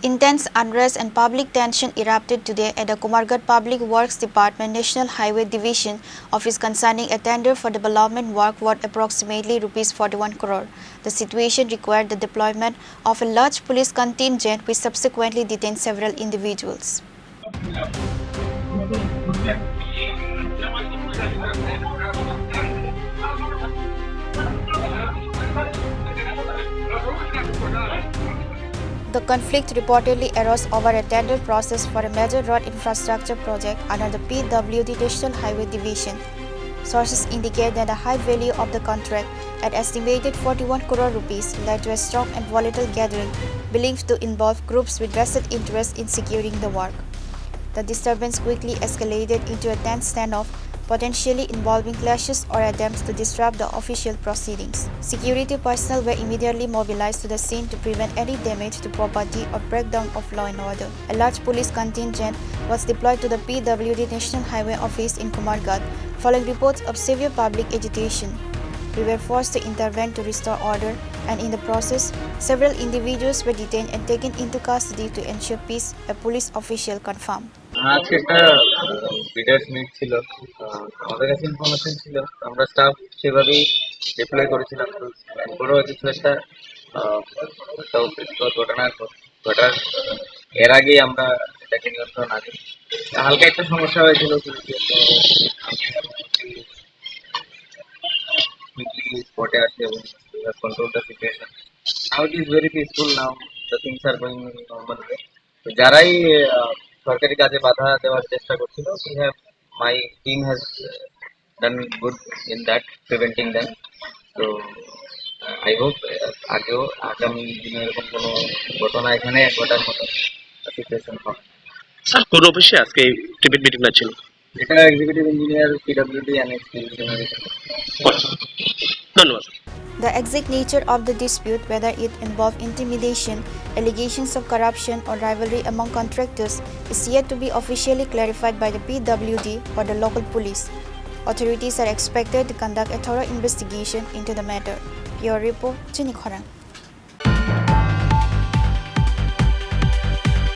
Intense unrest and public tension erupted today at the Kumarghat Public Works Department National Highway Division office concerning a tender for development work worth approximately ₹41 crore. The situation required the deployment of a large police contingent which subsequently detained several individuals. The conflict reportedly arose over a tender process for a major road infrastructure project under the PWD National Highway Division. Sources indicate that the high value of the contract, at estimated 41 crore rupees, led to a strong and volatile gathering believed to involve groups with vested interest in securing the work. The disturbance quickly escalated into a tense standoff, potentially involving clashes or attempts to disrupt the official proceedings. Security personnel were immediately mobilized to the scene to prevent any damage to property or breakdown of law and order. A large police contingent was deployed to the PWD National Highway Office in Kumarghat following reports of severe public agitation. We were forced to intervene to restore order, and in the process, several individuals were detained and taken into custody to ensure peace, a police official confirmed. আজকে একটা leaders meet ছিল, আমাদের কাছে information ছিল, আমরা staff সেভাবেই deploy করেছিলাম। বড় কিছু একটা ঘটনা ঘটার এর আগেই আমরা এটাকে নিয়ন্ত্রণ আনি। হালকা একটা সমস্যা হয়েছিল, স্পটে আসে এবং control the situation. Now it is very peaceful, now the things are going normal way. যারাই সরকারি কাজে বাধা দেওয়ার চেষ্টা করছিল, my team has done good in that, preventing them. তো আই হোপ আগেও আগামী দিনে এরকম কোনো ঘটনা এখানে ঘটার মতো সিচুয়েশন হবে। স্যার, কোন অফিসে আজকে টিপিট মিটিংটা ছিল? এটা এক্সিকিউটিভ ইঞ্জিনিয়ার পিডব্লিউডি অ্যানেক্স। ধন্যবাদ। The exact nature of the dispute, whether it involved intimidation, allegations of corruption or rivalry among contractors, is yet to be officially clarified by the PWD or the local police. Authorities are expected to conduct a thorough investigation into the matter. Pure report, Chini, Khorang.